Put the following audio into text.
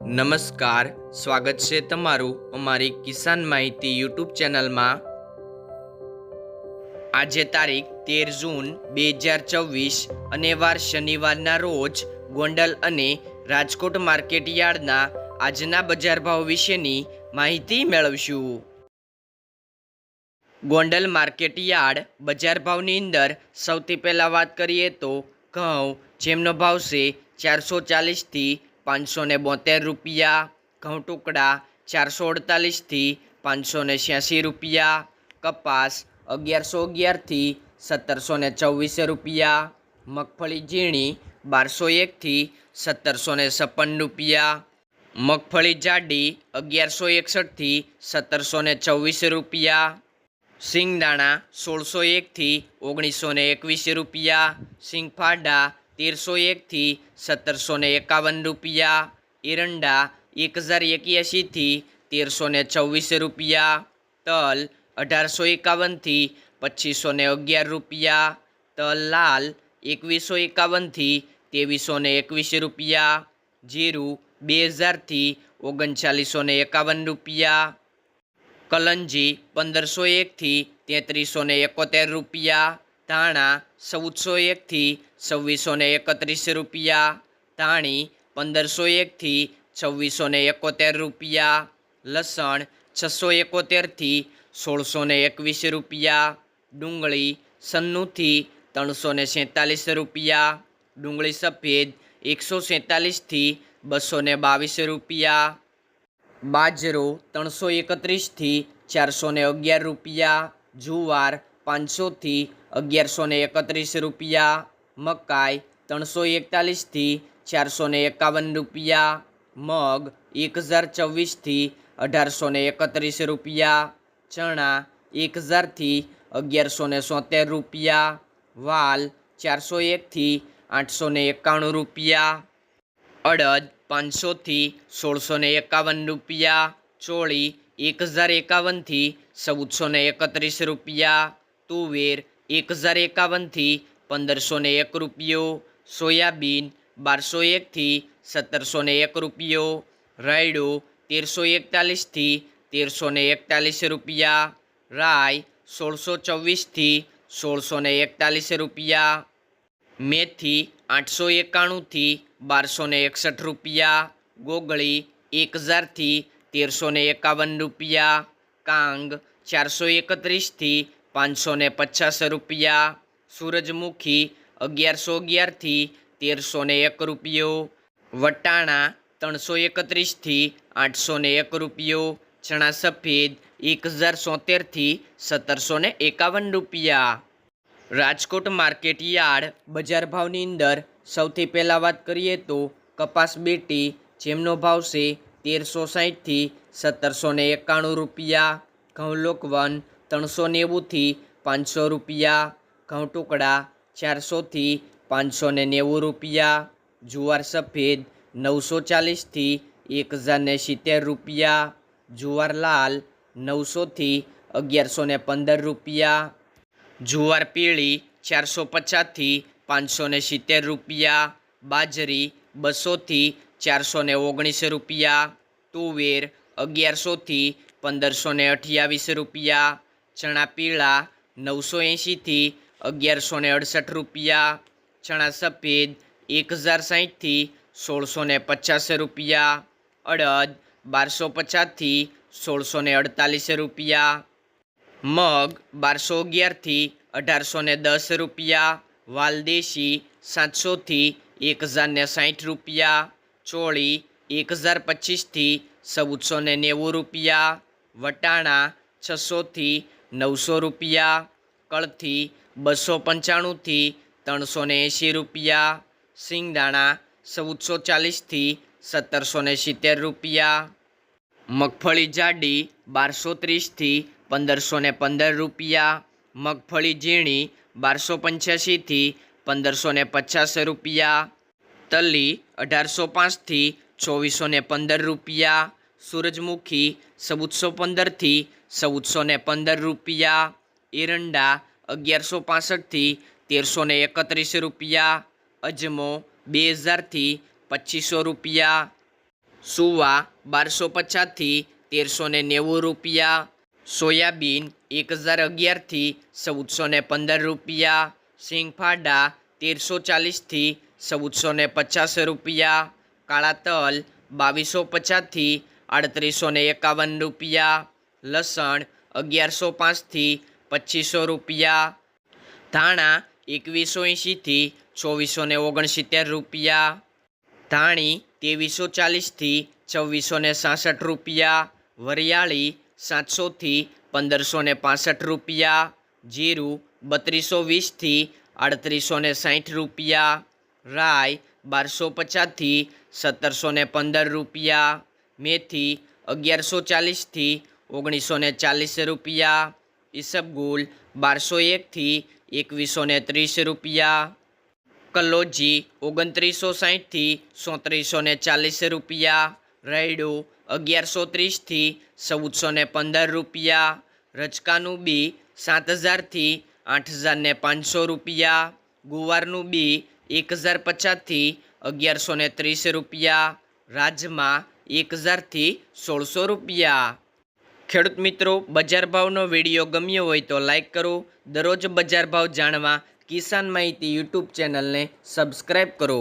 નમસ્કાર, સ્વાગત છે તમારું અમારી કિસાન માહિતી યુટ્યુબ ચેનલમાં। આજે તારીખ 13 જૂન 2024 અને વાર શનિવારના રોજ ગોંડલ અને રાજકોટ માર્કેટ યાર્ડના આજના બજાર ભાવ વિશેની માહિતી મેળવશું। ગોંડલ માર્કેટ યાર્ડ બજાર ભાવની અંદર સૌથી પહેલાં વાત કરીએ તો ઘઉં, જેમનો ભાવ છે 440 થી 572 રૂપિયા, ઘઉં ટુકડા 448 થી 586 રૂપિયા, કપાસ 1111 થી 1724 રૂપિયા, મગફળી ઝીણી 1201 થી 1756 રૂપિયા, મગફળી જાડી 1161 થી 1724 રૂપિયા, સિંગદાણા 1601 થી 1921 રૂપિયા, સિંગફાડા 1301 થી 1751 રૂપિયા, એરંડા 1081 થી 1324 રૂપિયા, તલ 1851 થી 2511 રૂપિયા, તલ લાલ 2151 થી 2321 રૂપિયા, જીરું 2000 થી 3951 રૂપિયા, કલંજી 1501 થી 3371 રૂપિયા, ધાણા 1401 થી 2631 રૂપિયા, ધાણી 1501 થી 2671 રૂપિયા, લસણ 671 થી 1621 રૂપિયા, ડુંગળી 96 થી 347 રૂપિયા, ડુંગળી સફેદ 147 થી 222 રૂપિયા, બાજરો 331 થી 411 રૂપિયા, જુવાર 500 થી 1131 રૂપિયા, મકાઈ 341 થી 451 રૂપિયા, મગ 1024 થી 1831 રૂપિયા, ચણા 1000 થી 1173 રૂપિયા, વાલ 401 થી 891 રૂપિયા, અડદ 500 થી 1651 રૂપિયા, ચોળી 1051 થી 1431 રૂપિયા, તુવેર 1051 થી 1501 રૂપિયો, સોયાબીન 1201 થી 1701 રૂપિયો, રાયડો 1341 થી 1341 રૂપિયા, રાઈ 1624 થી 1641 રૂપિયા, મેથી 891 થી 1261 રૂપિયા, ગોગળી 1000 થી 1351 રૂપિયા, કાંગ 431 થી 550 રૂપિયા, સૂરજમુખી 1111 થી 1301 રૂપિયો, વટાણા 331 થી 801 રૂપિયો, ચણા સફેદ 1070 થી 1751 રૂપિયા। રાજકોટ માર્કેટ યાર્ડ બજાર ભાવની અંદર સૌથી પહેલાં વાત કરીએ તો કપાસ બેટી, જેમનો ભાવ છે 1360 થી 1791 રૂપિયા, ઘઉં લોકવન 390 થી 500 રૂપિયા, ઘઉં ટુકડા 400 થી 590 રૂપિયા, જુવાર સફેદ 940 થી 1070 રૂપિયા, જુવાર લાલ 900 થી 1115 રૂપિયા, જુવાર પીળી 450 થી 570 રૂપિયા, બાજરી 200 થી 419 રૂપિયા, તુવેર 1100 થી 1528 રૂપિયા, ચણા પીળા 980 થી 1168 રૂપિયા, ચણા સફેદ 1060 થી 1650 રૂપિયા, અડદ 1250 થી 1648 રૂપિયા, મગ 1211 થી 1810 રૂપિયા, વાલદેશી 700 થી 1060 રૂપિયા, ચોળી 1025 થી 1490 રૂપિયા, વટાણા 600 થી 900 રૂપિયા, કળથી 295 થી 380 રૂપિયા, સિંગદાણા 1440 થી 1770 રૂપિયા, મગફળી જાડી 1230 થી 1515 રૂપિયા, મગફળી ઝીણી 1285 થી 1550 રૂપિયા, તલી 1805 થી 2415 રૂપિયા, સૂરજમુખી 1415 થી 1415 રૂપિયા, એરંડા 1165 થી 1331 રૂપિયા, અજમો 2000 થી 2500 રૂપિયા, સુવા 1250થી 1390 રૂપિયા, સોયાબીન 1011થી 1415 રૂપિયા, સિંગફાડા 1340થી 1450 રૂપિયા, કાળા તલ 2250થી 3851 રૂપિયા, લસણ 1105થી 2500 રૂપિયા, ધાણા 2180થી 2469 રૂપિયા, ધાણી 2340થી 2466 રૂપિયા, વરિયાળી 700થી 1565 રૂપિયા, જીરું 3220થી 3860 રૂપિયા, રાઈ 1250થી 1715 રૂપિયા, મેથી 1140થી 1940 રૂપિયા, ઈસબગુલ 1201થી 2130 રૂપિયા, કલોજી 2960થી 3740 રૂપિયા, રાયડો 1130થી 1415 રૂપિયા, રચકાનું બી 7000થી 8500 રૂપિયા, ગુવારનું બી 1050થી 1130 રૂપિયા, રાજમા 1000થી 1600 રૂપિયા। ખેડૂત મિત્રો, બજાર ભાવનો વિડીયો ગમ્યો હોય તો લાઈક કરો। દરરોજ બજાર ભાવ જાણવા કિસાન માહિતી યુટ્યુબ ચેનલને સબસ્ક્રાઈબ કરો।